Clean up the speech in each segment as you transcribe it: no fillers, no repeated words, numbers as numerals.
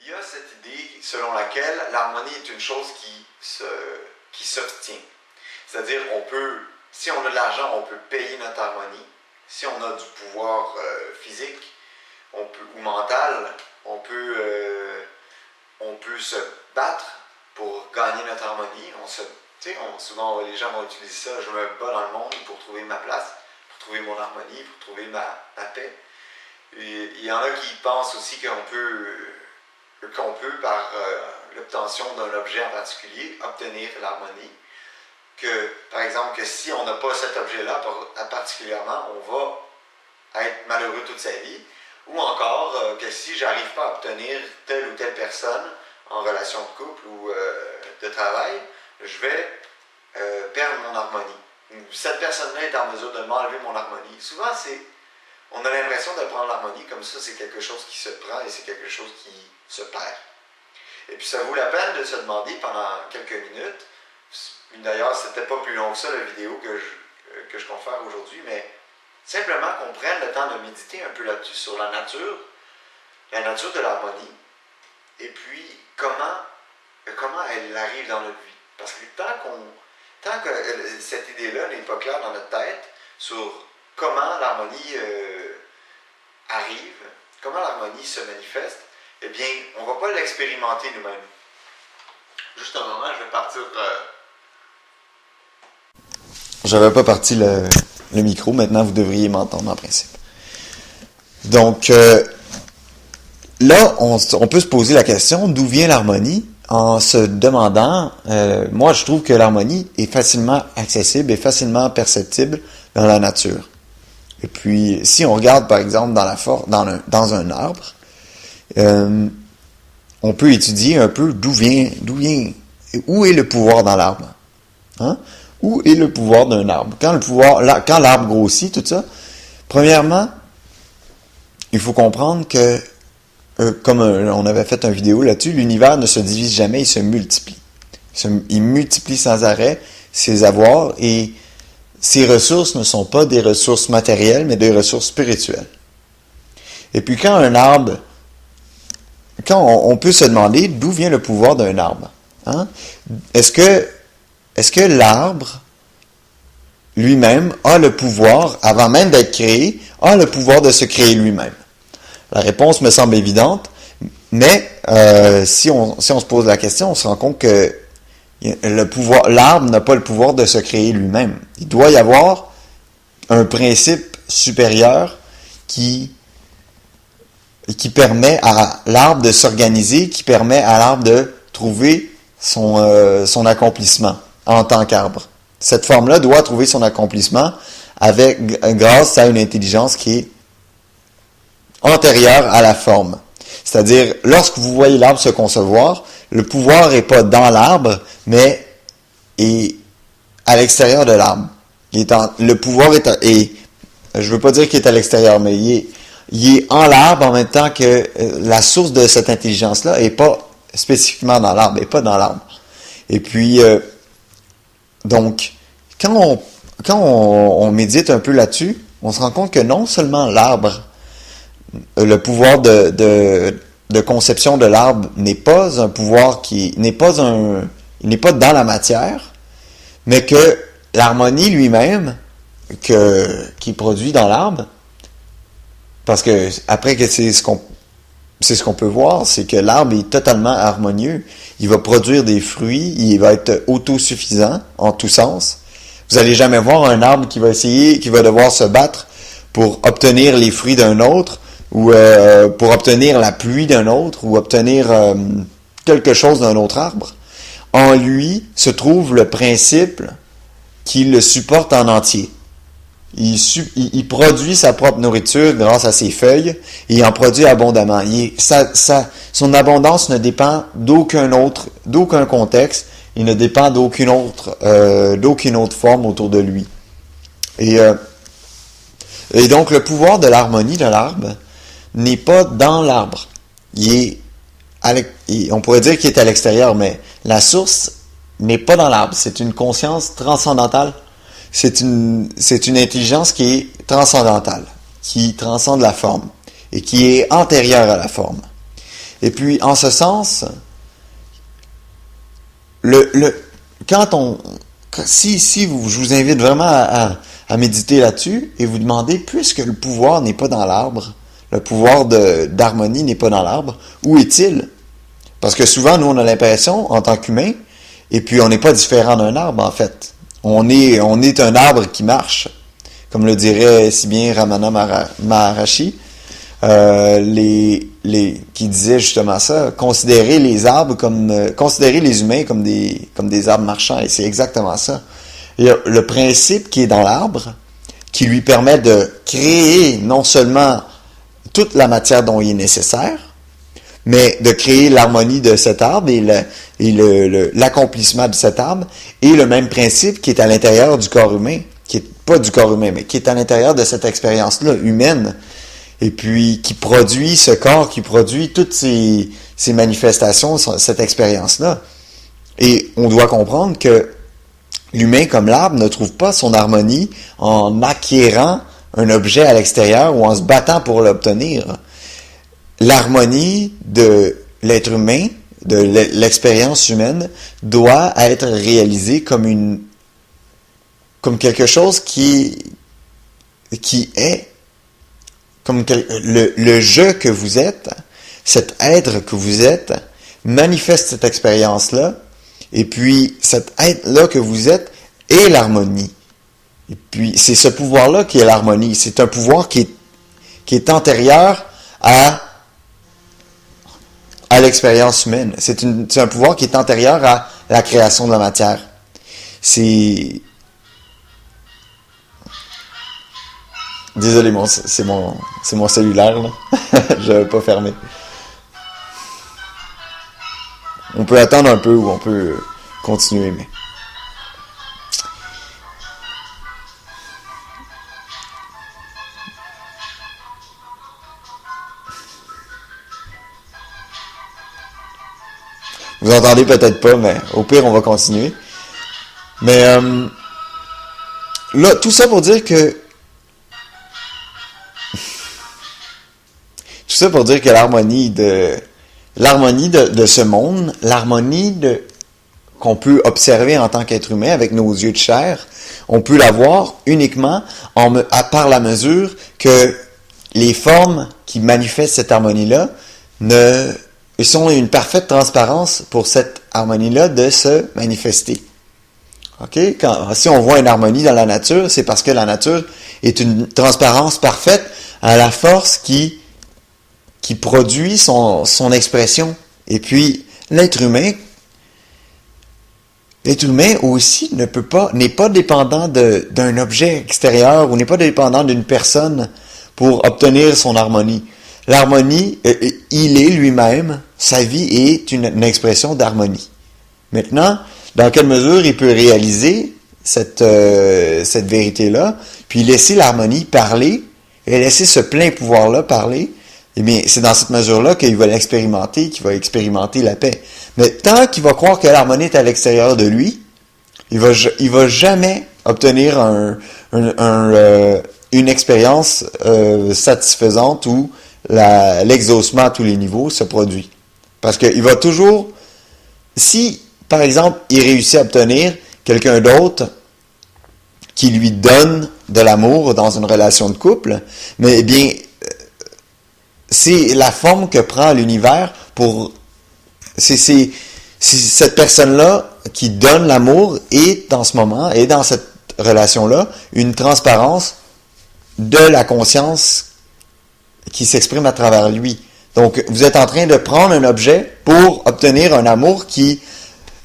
Il y a cette idée selon laquelle l'harmonie est une chose qui s'obtient. C'est-à-dire, si on a de l'argent, on peut payer notre harmonie. Si on a du pouvoir physique ou mental, on peut se battre pour gagner notre harmonie. Souvent, les gens vont utiliser ça. Je me bats dans le monde pour trouver ma place, pour trouver mon harmonie, pour trouver ma paix. Et il y en a qui pensent aussi qu'on peut par l'obtention d'un objet en particulier, obtenir l'harmonie. Que, par exemple, que si on n'a pas cet objet-là particulièrement, on va être malheureux toute sa vie. Ou encore, que si j'arrive pas à obtenir telle ou telle personne en relation de couple ou de travail, je vais perdre mon harmonie. Cette personne-là est en mesure de m'enlever mon harmonie. Souvent, on a l'impression de prendre l'harmonie comme ça, c'est quelque chose qui se prend et c'est quelque chose qui se perd. Et puis ça vaut la peine de se demander pendant quelques minutes. D'ailleurs, c'était pas plus long que ça la vidéo que je compte faire aujourd'hui, mais simplement qu'on prenne le temps de méditer un peu là-dessus sur la nature de l'harmonie, et puis comment elle arrive dans notre vie. Parce que tant que cette idée-là n'est pas claire dans notre tête sur comment l'harmonie arrive, comment l'harmonie se manifeste, eh bien, on ne va pas l'expérimenter nous-mêmes. Juste un moment, je vais partir... J'avais pas parti le micro, maintenant vous devriez m'entendre en principe. Donc, là, on peut se poser la question, d'où vient l'harmonie? En se demandant, moi je trouve que l'harmonie est facilement accessible et facilement perceptible dans la nature. Et puis, si on regarde par exemple dans un arbre, on peut étudier un peu où est le pouvoir dans l'arbre. Hein? Où est le pouvoir d'un arbre? Quand l'arbre grossit, tout ça, premièrement, il faut comprendre que, comme on avait fait une vidéo là-dessus, l'univers ne se divise jamais, il se multiplie. Il multiplie sans arrêt ses avoirs et ses ressources ne sont pas des ressources matérielles, mais des ressources spirituelles. Et puis quand on peut se demander d'où vient le pouvoir d'un arbre. Hein? Est-ce que l'arbre lui-même a le pouvoir, avant même d'être créé, a le pouvoir de se créer lui-même? La réponse me semble évidente, mais si on se pose la question, on se rend compte que l'arbre n'a pas le pouvoir de se créer lui-même. Il doit y avoir un principe supérieur qui permet à l'arbre de s'organiser, qui permet à l'arbre de trouver son accomplissement en tant qu'arbre. Cette forme-là doit trouver son accomplissement grâce à une intelligence qui est antérieure à la forme. C'est-à-dire, lorsque vous voyez l'arbre se concevoir, le pouvoir n'est pas dans l'arbre, mais est à l'extérieur de l'arbre. Le pouvoir est je veux pas dire qu'il est à l'extérieur, mais il est en l'arbre en même temps que la source de cette intelligence-là n'est pas spécifiquement dans l'arbre, n'est pas dans l'arbre. Et puis, donc, quand on médite un peu là-dessus, on se rend compte que non seulement l'arbre, le pouvoir de conception de l'arbre n'est pas un pouvoir il n'est pas dans la matière, mais que l'harmonie lui-même qui est produit dans l'arbre, parce que après que c'est ce qu'on peut voir, c'est que l'arbre est totalement harmonieux. Il va produire des fruits, il va être autosuffisant en tous sens. Vous n'allez jamais voir un arbre qui va devoir se battre pour obtenir les fruits d'un autre, ou pour obtenir la pluie d'un autre, ou obtenir quelque chose d'un autre arbre. En lui se trouve le principe qui le supporte en entier. Il produit sa propre nourriture grâce à ses feuilles, et il en produit abondamment. Son abondance ne dépend d'aucun contexte, il ne dépend d'aucune autre forme autour de lui. Et donc le pouvoir de l'harmonie de l'arbre n'est pas dans l'arbre. On pourrait dire qu'il est à l'extérieur, mais la source n'est pas dans l'arbre. C'est une conscience transcendantale. C'est une intelligence qui est transcendantale, qui transcende la forme et qui est antérieure à la forme. Et puis, en ce sens, je vous invite vraiment à méditer là-dessus et vous demander, puisque le pouvoir n'est pas dans l'arbre, le pouvoir d'harmonie n'est pas dans l'arbre, où est-il? Parce que souvent, nous, on a l'impression, en tant qu'humains, et puis on n'est pas différent d'un arbre, en fait. On est un arbre qui marche, comme le dirait si bien Ramana Maharishi, qui disait justement ça, considérer les humains comme des arbres marchants, et c'est exactement ça. Il y a le principe qui est dans l'arbre, qui lui permet de créer non seulement toute la matière dont il est nécessaire, mais de créer l'harmonie de cet arbre et l'accomplissement de cet arbre, et le même principe qui est à l'intérieur du corps humain, qui est pas du corps humain, mais qui est à l'intérieur de cette expérience-là, humaine, et puis qui produit ce corps, qui produit toutes ces manifestations, cette expérience-là. Et on doit comprendre que l'humain, comme l'arbre, ne trouve pas son harmonie en acquérant un objet à l'extérieur ou en se battant pour l'obtenir. L'harmonie de l'être humain, de l'expérience humaine, doit être réalisée comme quelque chose qui est comme le je que vous êtes, cet être que vous êtes, manifeste cette expérience-là, et puis cet être-là que vous êtes est l'harmonie. Et puis c'est ce pouvoir-là qui est l'harmonie. C'est un pouvoir qui est antérieur à l'expérience humaine. C'est un pouvoir qui est antérieur à la création de la matière. Désolé, c'est mon cellulaire, là. Je l'avais pas fermé. On peut attendre un peu ou on peut continuer, mais... Vous entendez peut-être pas, mais au pire, on va continuer. Mais là, tout ça pour dire que l'harmonie de ce monde, qu'on peut observer en tant qu'être humain avec nos yeux de chair, on peut l'avoir uniquement par la mesure que les formes qui manifestent cette harmonie-là sont une parfaite transparence pour cette harmonie-là de se manifester. OK? Si on voit une harmonie dans la nature, c'est parce que la nature est une transparence parfaite à la force qui produit son expression. Et puis, l'être humain aussi n'est pas dépendant d'un objet extérieur ou n'est pas dépendant d'une personne pour obtenir son harmonie. L'harmonie, il est lui-même, sa vie est une expression d'harmonie. Maintenant, dans quelle mesure il peut réaliser cette vérité-là, puis laisser l'harmonie parler, et laisser ce plein pouvoir-là parler, eh bien, c'est dans cette mesure-là qu'il va l'expérimenter, qu'il va expérimenter la paix. Mais tant qu'il va croire que l'harmonie est à l'extérieur de lui, il va jamais obtenir une expérience satisfaisante où l'exaucement à tous les niveaux se produit. Parce qu'il va toujours, si, par exemple, il réussit à obtenir quelqu'un d'autre qui lui donne de l'amour dans une relation de couple, mais eh bien, c'est la forme que prend l'univers pour... C'est cette personne-là qui donne l'amour est, en ce moment, et dans cette relation-là, une transparence de la conscience qui s'exprime à travers lui. Donc, vous êtes en train de prendre un objet pour obtenir un amour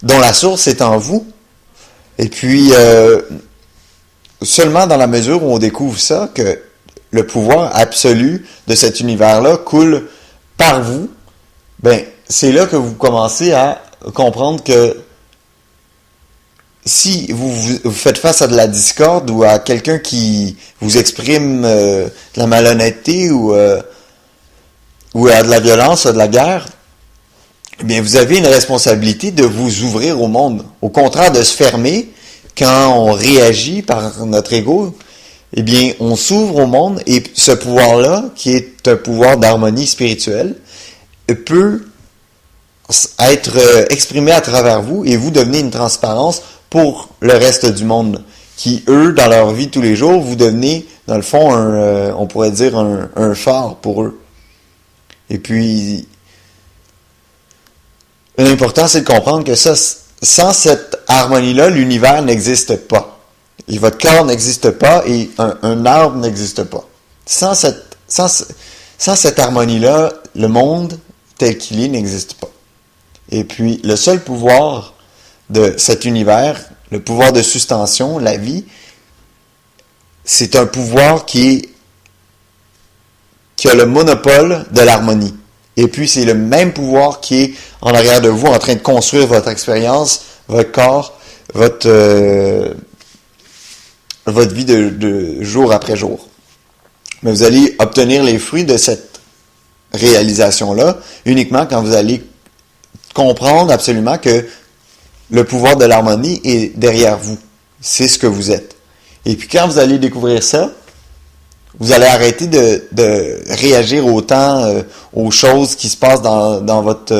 dont la source est en vous. Et puis, seulement dans la mesure où on découvre ça, que le pouvoir absolu de cet univers-là coule par vous, ben, c'est là que vous commencez à comprendre que si vous faites face à de la discorde ou à quelqu'un qui vous exprime de la malhonnêteté ou à de la violence, à de la guerre, eh bien, vous avez une responsabilité de vous ouvrir au monde. Au contraire de se fermer quand on réagit par notre ego, eh bien, on s'ouvre au monde et ce pouvoir-là, qui est un pouvoir d'harmonie spirituelle, peut être exprimé à travers vous et vous devenez une transparence pour le reste du monde qui, eux, dans leur vie de tous les jours, vous devenez, dans le fond, on pourrait dire un phare pour eux. Et puis, l'important, c'est de comprendre que ça, sans cette harmonie-là, l'univers n'existe pas. Et votre corps n'existe pas et un arbre n'existe pas. Sans cette harmonie-là, le monde tel qu'il est n'existe pas. Et puis, le seul pouvoir de cet univers, le pouvoir de sustention, la vie, c'est un pouvoir qui a le monopole de l'harmonie. Et puis, c'est le même pouvoir qui est en arrière de vous, en train de construire votre expérience, votre corps, votre vie de jour après jour. Mais vous allez obtenir les fruits de cette réalisation-là uniquement quand vous allez comprendre absolument que le pouvoir de l'harmonie est derrière vous. C'est ce que vous êtes. Et puis quand vous allez découvrir ça, vous allez arrêter de réagir autant aux choses qui se passent dans votre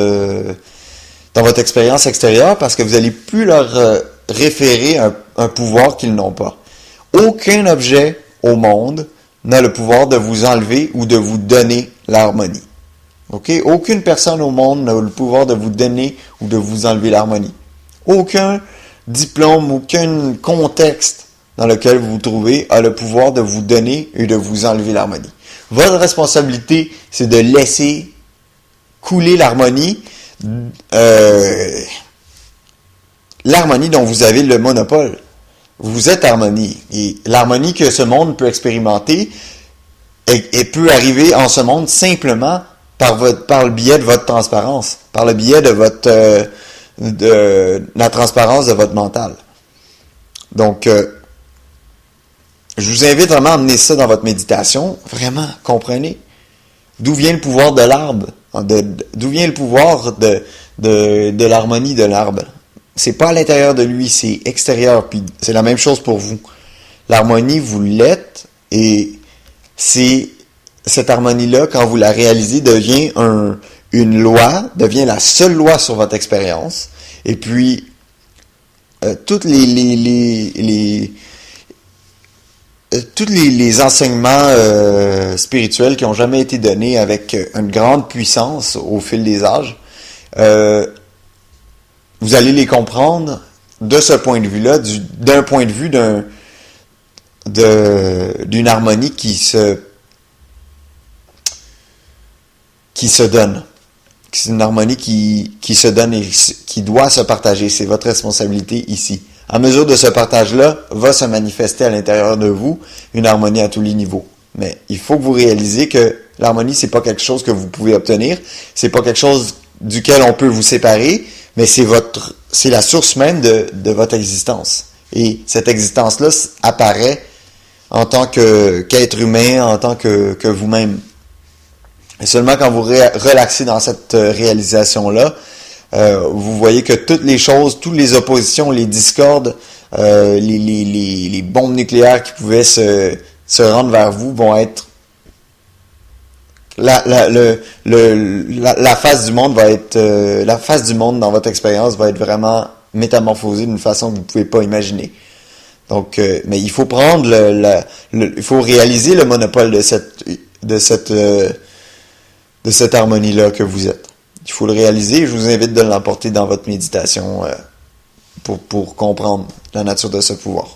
expérience extérieure parce que vous n'allez plus leur référer un pouvoir qu'ils n'ont pas. Aucun objet au monde n'a le pouvoir de vous enlever ou de vous donner l'harmonie. Okay? Aucune personne au monde n'a le pouvoir de vous donner ou de vous enlever l'harmonie. Aucun diplôme, aucun contexte dans lequel vous vous trouvez a le pouvoir de vous donner et de vous enlever l'harmonie. Votre responsabilité, c'est de laisser couler l'harmonie, l'harmonie dont vous avez le monopole. Vous êtes harmonie. Et l'harmonie que ce monde peut expérimenter et peut arriver en ce monde simplement par le biais de votre transparence, par le biais de la transparence de votre mental. Donc, je vous invite vraiment à amener ça dans votre méditation. Vraiment, comprenez. D'où vient le pouvoir de l'arbre? D'où vient le pouvoir de l'harmonie de l'arbre? C'est pas à l'intérieur de lui, c'est extérieur. Puis c'est la même chose pour vous. L'harmonie, vous l'êtes. Et c'est cette harmonie-là, quand vous la réalisez, devient une loi, devient la seule loi sur votre expérience. Et puis, tous les enseignements spirituels qui n'ont jamais été donnés avec une grande puissance au fil des âges, vous allez les comprendre de ce point de vue-là, d'un point de vue d'une harmonie qui se donne. C'est une harmonie qui se donne et qui doit se partager. C'est votre responsabilité ici. À mesure de ce partage-là, va se manifester à l'intérieur de vous une harmonie à tous les niveaux. Mais il faut que vous réalisez que l'harmonie, c'est pas quelque chose que vous pouvez obtenir. C'est pas quelque chose duquel on peut vous séparer, mais c'est la source même de votre existence. Et cette existence-là apparaît en tant qu'être humain, en tant que vous-même. Et seulement quand vous relaxez dans cette réalisation-là, vous voyez que toutes les choses, toutes les oppositions, les discordes, les bombes nucléaires qui pouvaient se rendre vers vous vont être la face du monde va être la face du monde dans votre expérience va être vraiment métamorphosée d'une façon que vous ne pouvez pas imaginer. Donc, mais il faut prendre il faut réaliser le monopole de cette harmonie-là que vous êtes. Il faut le réaliser et je vous invite de l'emporter dans votre méditation pour comprendre la nature de ce pouvoir.